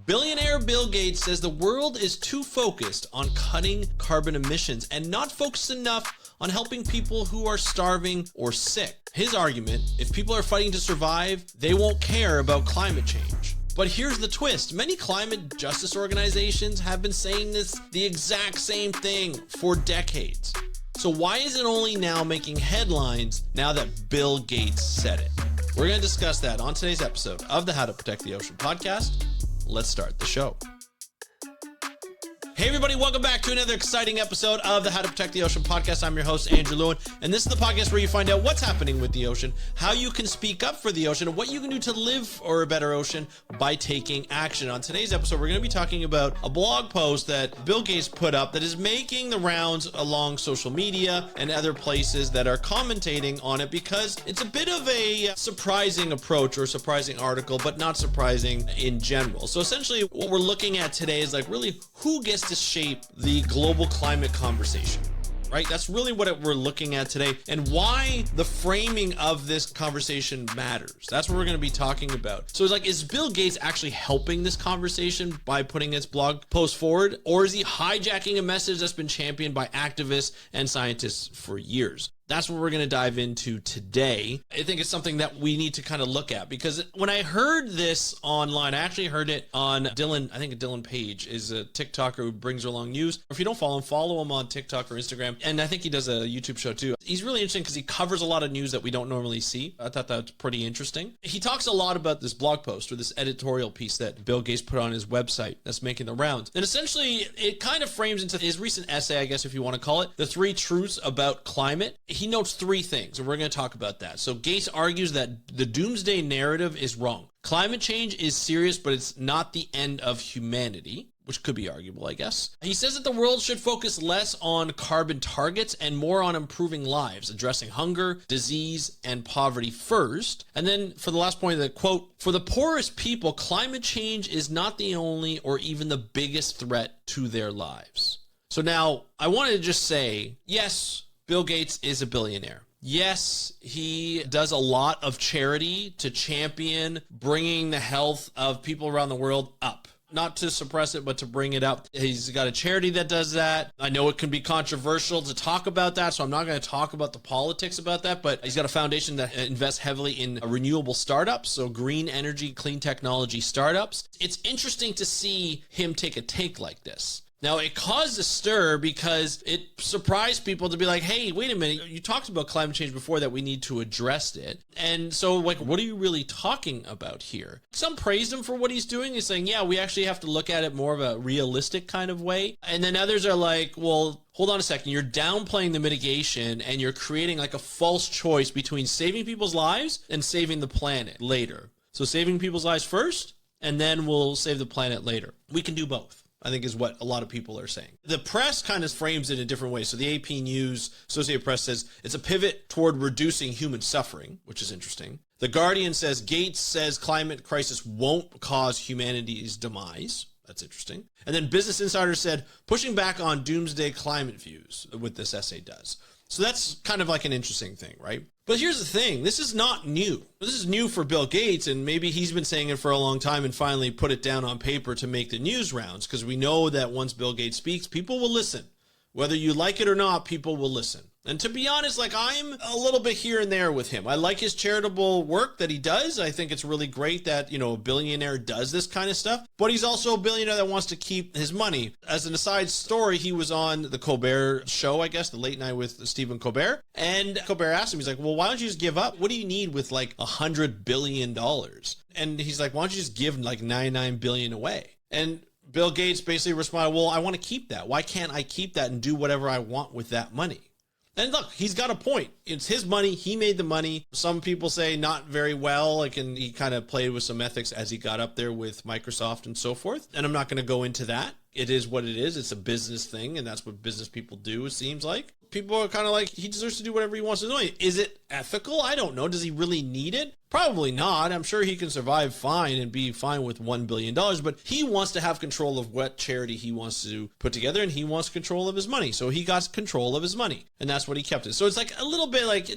Billionaire Bill Gates says the world is too focused on cutting carbon emissions and not focused enough on helping people who are starving or sick. His argument, if people are fighting to survive, they won't care about climate change. But here's the twist. Many climate justice organizations have been saying the exact same thing for decades. So why is it only now making headlines now that Bill Gates said it? We're going to discuss that on today's episode of the How to Protect the Ocean podcast. Let's start the show. Hey everybody, welcome back to another exciting episode of the How to Protect the Ocean podcast. I'm your host, Andrew Lewin, and this is the podcast where you find out what's happening with the ocean, how you can speak up for the ocean, and what you can do to live for a better ocean by taking action. On today's episode, we're going to be talking about a blog post that Bill Gates put up that is making the rounds along social media and other places that are commentating on it because it's a bit of a surprising approach or surprising article, but not surprising in general. So essentially, what we're looking at today is like really who gets to shape the global climate conversation, right? That's really what we're looking at today and why the framing of this conversation matters. That's what we're going to be talking about. So it's like, is Bill Gates actually helping this conversation by putting its blog post forward? Or is he hijacking a message that's been championed by activists and scientists for years? That's what we're going to dive into today. I think it's something that we need to kind of look at because when I heard this online, I actually heard it on Dylan. I think Dylan Page is a TikToker who brings along news. If you don't follow him on TikTok or Instagram. And I think he does a YouTube show too. He's really interesting because he covers a lot of news that we don't normally see. I thought that was pretty interesting. He talks a lot about this blog post or this editorial piece that Bill Gates put on his website that's making the rounds. And essentially, it kind of frames into his recent essay, I guess if you want to call it, the 3 truths about climate. He notes 3 things, and we're going to talk about that. So Gates argues that the doomsday narrative is wrong. Climate change is serious, but it's not the end of humanity, which could be arguable, I guess. He says that the world should focus less on carbon targets and more on improving lives, addressing hunger, disease, and poverty first. And then for the last point of the quote, for the poorest people, climate change is not the only or even the biggest threat to their lives. So now I wanted to just say, yes, Bill Gates is a billionaire. Yes, he does a lot of charity to champion bringing the health of people around the world up. Not to suppress it, but to bring it up. He's got a charity that does that. I know it can be controversial to talk about that, so I'm not going to talk about the politics about that, but he's got a foundation that invests heavily in renewable startups, so green energy, clean technology startups. It's interesting to see him take a take like this. Now, it caused a stir because it surprised people to be like, hey, wait a minute, you talked about climate change before that we need to address it. And so, like, what are you really talking about here? Some praised him for what he's doing. He's saying, yeah, we actually have to look at it more of a realistic kind of way. And then others are like, well, hold on a second, you're downplaying the mitigation and you're creating like a false choice between saving people's lives and saving the planet later. So saving people's lives first, and then we'll save the planet later. We can do both, I think is what a lot of people are saying. The press kind of frames it in a different way. So the AP News, Associated Press says it's a pivot toward reducing human suffering, which is interesting. The Guardian says Gates says climate crisis won't cause humanity's demise. That's interesting. And then Business Insider said pushing back on doomsday climate views, what this essay does. So that's kind of like an interesting thing, right? But here's the thing. This is not new. This is new for Bill Gates, and maybe he's been saying it for a long time and finally put it down on paper to make the news rounds, because we know that once Bill Gates speaks, people will listen. Whether you like it or not, people will listen. And to be honest, like I'm a little bit here and there with him. I like his charitable work that he does. I think it's really great that, a billionaire does this kind of stuff. But he's also a billionaire that wants to keep his money. As an aside story, he was on the Colbert show, I guess, the late night with Stephen Colbert. And Colbert asked him, he's like, well, why don't you just give up? What do you need with like $100 billion? And he's like, why don't you just give like 99 billion away? And Bill Gates basically responded, well, I want to keep that. Why can't I keep that and do whatever I want with that money? And look, he's got a point. It's his money. He made the money. Some people say not very well. And he kind of played with some ethics as he got up there with Microsoft and so forth. And I'm not going to go into that. It is what it is. It's a business thing. And that's what business people do, it seems like. People are kind of like, he deserves to do whatever he wants to do. Is it ethical? I don't know. Does he really need it? Probably not. I'm sure he can survive fine and be fine with $1 billion, but he wants to have control of what charity he wants to put together, and he wants control of his money. So he got control of his money, and that's what he kept it. So it's like a little bit like,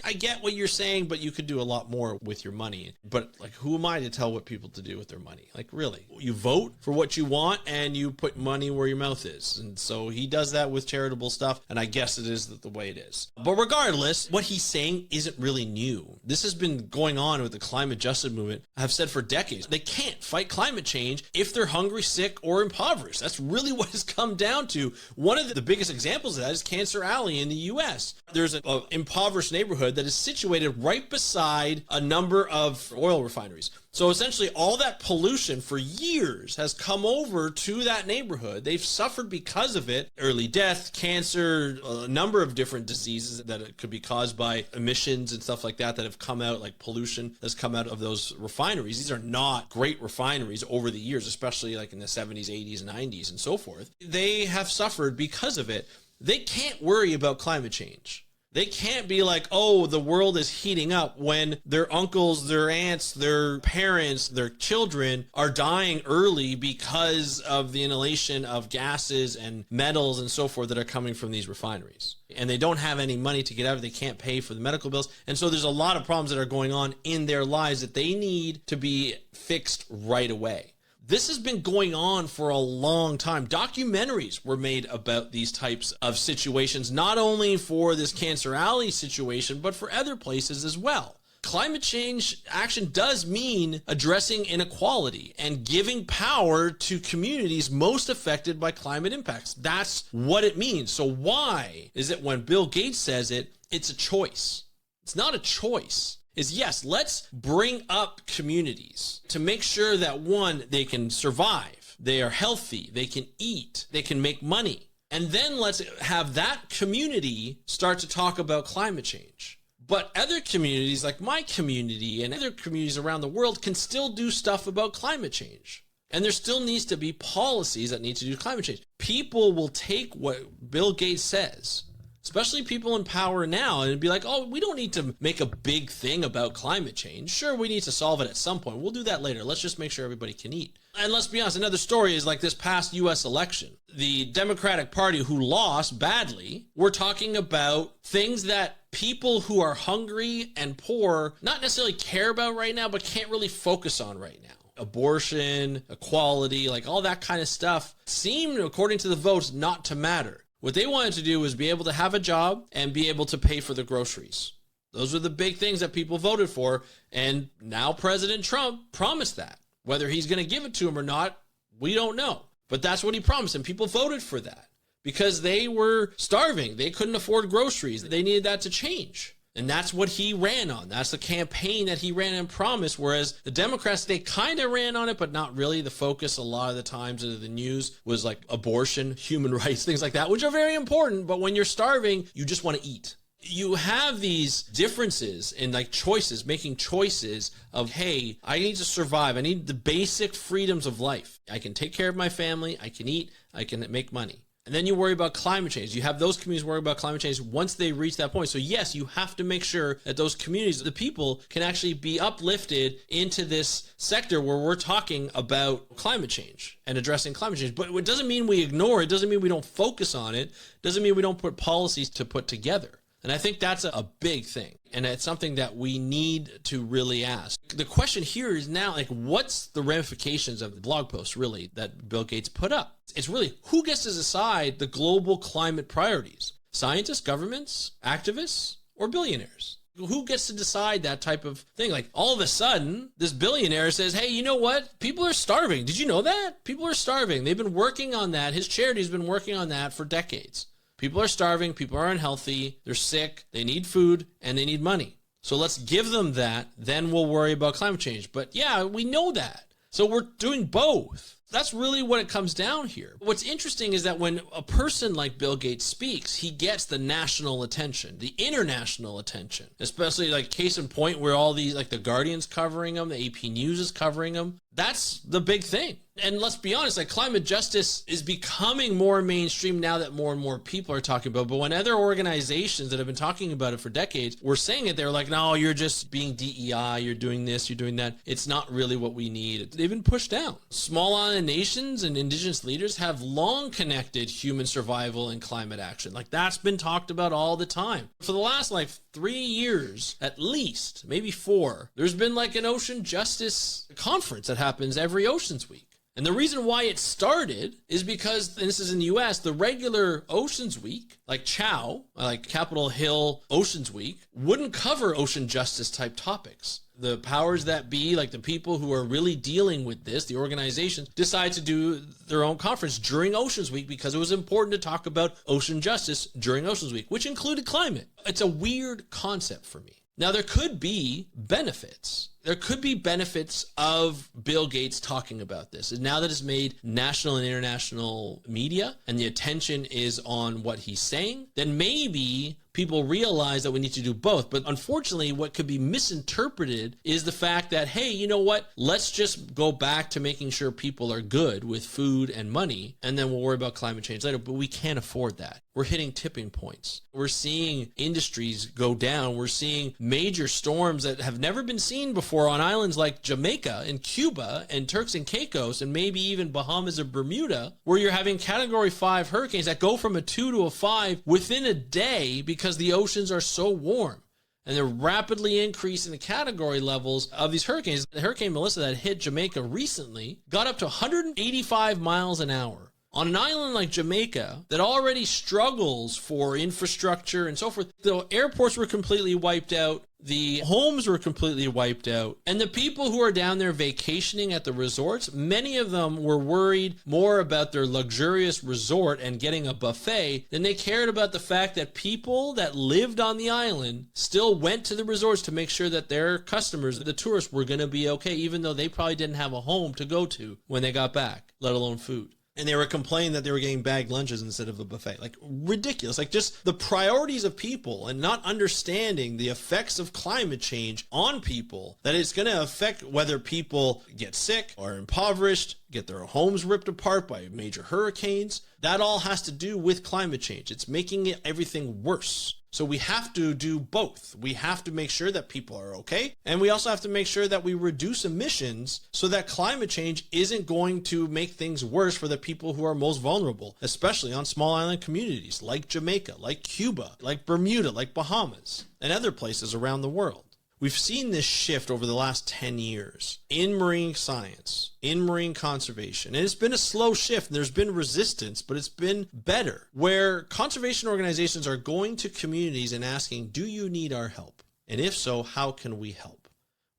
I get what you're saying, but you could do a lot more with your money. But like, who am I to tell what people to do with their money? Like, really? You vote for what you want, and you put money where your mouth is. And so he does that with charitable stuff, and I guess it is the way it is. But regardless, what he's saying isn't really new. This has been going on with the climate justice movement. I've said for decades, they can't fight climate change if they're hungry, sick, or impoverished. That's really what it's come down to. One of the biggest examples of that is Cancer Alley in the US. There's an impoverished neighborhood that is situated right beside a number of oil refineries. So essentially all that pollution for years has come over to that neighborhood. They've suffered because of it. Early death, cancer, a number of different diseases that it could be caused by emissions and stuff like that have come out, like pollution that's come out of those refineries. These are not great refineries over the years, especially like in the 70s, 80s, 90s, and so forth. They have suffered because of it. They can't worry about climate change. They can't be like, oh, the world is heating up when their uncles, their aunts, their parents, their children are dying early because of the inhalation of gases and metals and so forth that are coming from these refineries. And they don't have any money to get out of it. They can't pay for the medical bills. And so there's a lot of problems that are going on in their lives that they need to be fixed right away. This has been going on for a long time. Documentaries were made about these types of situations, not only for this Cancer Alley situation, but for other places as well. Climate change action does mean addressing inequality and giving power to communities most affected by climate impacts. That's what it means. So why is it when Bill Gates says it, it's a choice? It's not a choice. Is yes, let's bring up communities to make sure that one, they can survive, they are healthy, they can eat, they can make money. And then let's have that community start to talk about climate change. But other communities like my community and other communities around the world can still do stuff about climate change. And there still needs to be policies that need to do climate change. People will take what Bill Gates says, especially people in power now, and be like, oh, we don't need to make a big thing about climate change. Sure, we need to solve it at some point. We'll do that later. Let's just make sure everybody can eat. And let's be honest, another story is like this past US election. The Democratic Party, who lost badly, were talking about things that people who are hungry and poor not necessarily care about right now, but can't really focus on right now. Abortion, equality, like all that kind of stuff seemed, according to the votes, not to matter. What they wanted to do was be able to have a job and be able to pay for the groceries. Those are the big things that people voted for. And now President Trump promised that. Whether he's going to give it to them or not, we don't know. But that's what he promised, and people voted for that because they were starving. They couldn't afford groceries. They needed that to change. And that's what he ran on. That's the campaign that he ran and promised, whereas the Democrats, they kind of ran on it, but not really. The focus a lot of the times of the news was like abortion, human rights, things like that, which are very important. But when you're starving, you just want to eat. You have these differences in like choices, making choices of, hey, I need to survive. I need the basic freedoms of life. I can take care of my family. I can eat. I can make money. And then you worry about climate change. You have those communities worry about climate change once they reach that point. So yes, you have to make sure that those communities, the people, can actually be uplifted into this sector where we're talking about climate change and addressing climate change. But it doesn't mean we ignore it. It doesn't mean we don't focus on it. It doesn't mean we don't put policies to put together. And I think that's a big thing. And it's something that we need to really ask. The question here is now, like, what's the ramifications of the blog post, really, that Bill Gates put up? It's really, who gets to decide the global climate priorities? Scientists, governments, activists, or billionaires? Who gets to decide that type of thing? Like, all of a sudden, this billionaire says, hey, you know what? People are starving. Did you know that? People are starving. They've been working on that. His charity's been working on that for decades. People are starving, people are unhealthy, they're sick, they need food, and they need money. So let's give them that, then we'll worry about climate change. But yeah, we know that. So we're doing both. That's really what it comes down here. What's interesting is that when a person like Bill Gates speaks, he gets the national attention, the international attention, especially like case in point where all these, like the Guardian's covering him, the AP News is covering him. That's the big thing. And let's be honest, like climate justice is becoming more mainstream now that more and more people are talking about it. But when other organizations that have been talking about it for decades were saying it, they're like, no, you're just being DEI, you're doing this, you're doing that. It's not really what we need. They've been pushed down. Small island nations and indigenous leaders have long connected human survival and climate action. Like that's been talked about all the time. For the last 3 years, at least, maybe 4, there's been like an ocean justice conference that happens every Oceans Week. And the reason why it started is because, and this is in the US, the regular Oceans Week, like CHOW, like Capitol Hill Oceans Week, wouldn't cover ocean justice type topics. The powers that be, like the people who are really dealing with this, the organizations, decide to do their own conference during Oceans Week because it was important to talk about ocean justice during Oceans Week, which included climate. It's a weird concept for me. Now, there could be benefits. There could be benefits of Bill Gates talking about this. And now that it's made national and international media and the attention is on what he's saying, then maybe people realize that we need to do both. But unfortunately, what could be misinterpreted is the fact that, hey, you know what? Let's just go back to making sure people are good with food and money, and then we'll worry about climate change later. But we can't afford that. We're hitting tipping points. We're seeing industries go down. We're seeing major storms that have never been seen before on islands like Jamaica and Cuba and Turks and Caicos and maybe even Bahamas or Bermuda, where you're having category 5 hurricanes that go from a 2 to a 5 within a day because the oceans are so warm. And they're rapidly increasing the category levels of these hurricanes. The Hurricane Melissa that hit Jamaica recently got up to 185 miles an hour. On an island like Jamaica that already struggles for infrastructure and so forth, the airports were completely wiped out, the homes were completely wiped out, and the people who are down there vacationing at the resorts, many of them were worried more about their luxurious resort and getting a buffet than they cared about the fact that people that lived on the island still went to the resorts to make sure that their customers, the tourists, were going to be okay, even though they probably didn't have a home to go to when they got back, let alone food. And they were complaining that they were getting bagged lunches instead of a buffet. Like, ridiculous. Like, just the priorities of people and not understanding the effects of climate change on people, that it's going to affect whether people get sick or impoverished, get their homes ripped apart by major hurricanes. That all has to do with climate change. It's making everything worse. So we have to do both. We have to make sure that people are okay. And we also have to make sure that we reduce emissions so that climate change isn't going to make things worse for the people who are most vulnerable, especially on small island communities like Jamaica, like Cuba, like Bermuda, like Bahamas, and other places around the world. We've seen this shift over the last 10 years in marine science, in marine conservation. And it's been a slow shift. There's been resistance, but it's been better, where conservation organizations are going to communities and asking, do you need our help? And if so, how can we help?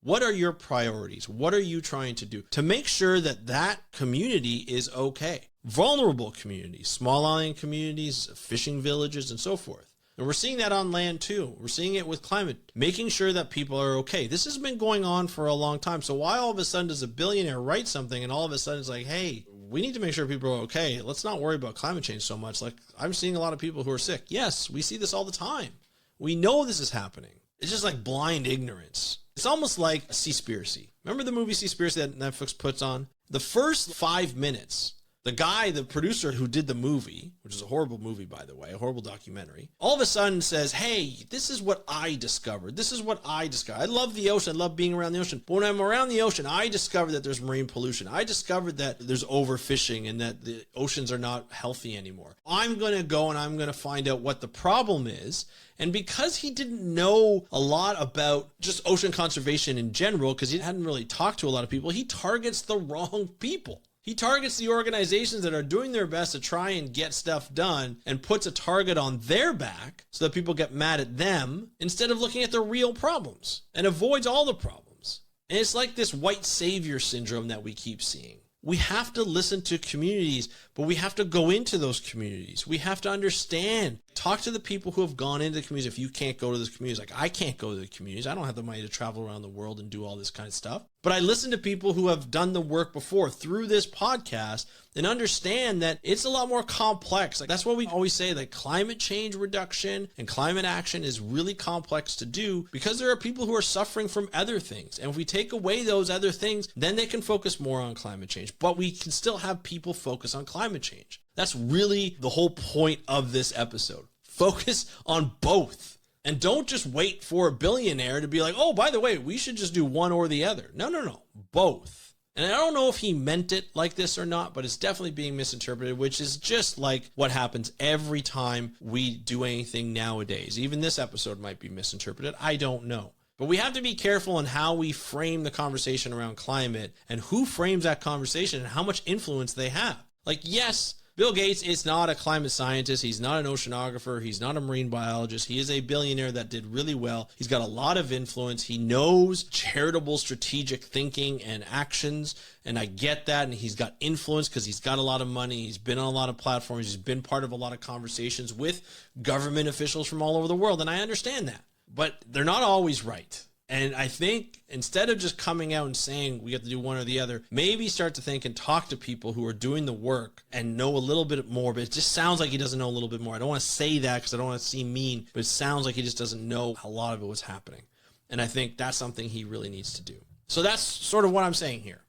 What are your priorities? What are you trying to do to make sure that that community is okay? Vulnerable communities, small island communities, fishing villages, and so forth. And we're seeing that on land too. We're seeing it with climate, making sure that people are okay. This has been going on for a long time. So why all of a sudden does a billionaire write something and all of a sudden it's like, hey, we need to make sure people are okay. Let's not worry about climate change so much. Like, I'm seeing a lot of people who are sick. Yes, we see this all the time. We know this is happening. It's just like blind ignorance. It's almost like a Seaspiracy. Remember the movie Seaspiracy that Netflix puts on? The first 5 minutes, the guy, the producer who did the movie, which is a horrible movie, by the way, a horrible documentary, all of a sudden says, hey, this is what I discovered. This is what I discovered. I love the ocean. I love being around the ocean. But when I'm around the ocean, I discovered that there's marine pollution. I discovered that there's overfishing and that the oceans are not healthy anymore. I'm going to go and I'm going to find out what the problem is. And because he didn't know a lot about just ocean conservation in general, because he hadn't really talked to a lot of people, he targets the wrong people. He targets the organizations that are doing their best to try and get stuff done and puts a target on their back so that people get mad at them instead of looking at the real problems, and avoids all the problems. And it's like this white savior syndrome that we keep seeing. We have to listen to communities, but we have to go into those communities. We have to understand Talk to the people who have gone into the communities if you can't go to those communities. Like, I can't go to the communities. I don't have the money to travel around the world and do all this kind of stuff. But I listen to people who have done the work before through this podcast and understand that it's a lot more complex. Like, that's what we always say, that climate change reduction and climate action is really complex to do because there are people who are suffering from other things. And if we take away those other things, then they can focus more on climate change. But we can still have people focus on climate change. That's really the whole point of this episode. Focus on both. And don't just wait for a billionaire to be like, oh, by the way, we should just do one or the other. No, both. And I don't know if he meant it like this or not, but it's definitely being misinterpreted, which is just like what happens every time we do anything nowadays. Even this episode might be misinterpreted. I don't know. But we have to be careful in how we frame the conversation around climate and who frames that conversation and how much influence they have. Like, yes, Bill Gates is not a climate scientist. He's not an oceanographer. He's not a marine biologist. He is a billionaire that did really well. He's got a lot of influence. He knows charitable strategic thinking and actions. And I get that. And he's got influence because he's got a lot of money. He's been on a lot of platforms. He's been part of a lot of conversations with government officials from all over the world. And I understand that. But they're not always right. And I think instead of just coming out and saying we have to do one or the other, maybe start to think and talk to people who are doing the work and know a little bit more. But it just sounds like he doesn't know a little bit more. I don't want to say that because I don't want to seem mean, but it sounds like he just doesn't know a lot of it was happening. And I think that's something he really needs to do. So that's sort of what I'm saying here.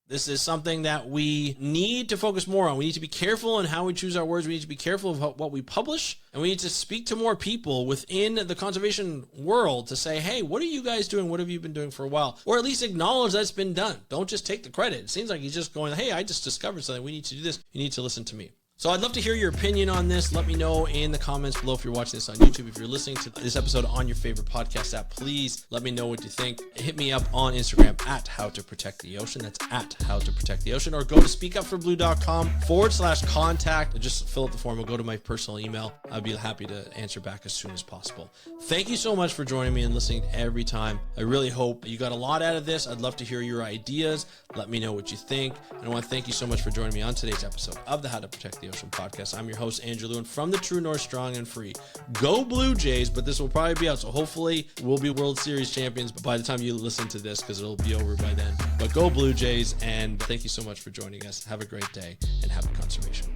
This is something that we need to focus more on. We need to be careful in how we choose our words. We need to be careful of what we publish. And we need to speak to more people within the conservation world to say, hey, what are you guys doing? What have you been doing for a while? Or at least acknowledge that it's been done. Don't just take the credit. It seems like he's just going, hey, I just discovered something. We need to do this. You need to listen to me. So I'd love to hear your opinion on this. Let me know in the comments below if you're watching this on YouTube. If you're listening to this episode on your favorite podcast app, please let me know what you think. Hit me up on Instagram at How to Protect the Ocean. That's at How to Protect the Ocean. Or go to speakupforblue.com/contact and just fill out the form. Or go to my personal email. I'd be happy to answer back as soon as possible. Thank you so much for joining me and listening every time. I really hope you got a lot out of this. I'd love to hear your ideas. Let me know what you think. And I want to thank you so much for joining me on today's episode of the How to Protect the Ocean podcast. I'm your host, Andrew Lewin from the True North Strong and Free. Go Blue Jays, but this will probably be out. So hopefully we'll be World Series champions by the time you listen to this because it'll be over by then. But go Blue Jays, and thank you so much for joining us. Have a great day and happy conservation.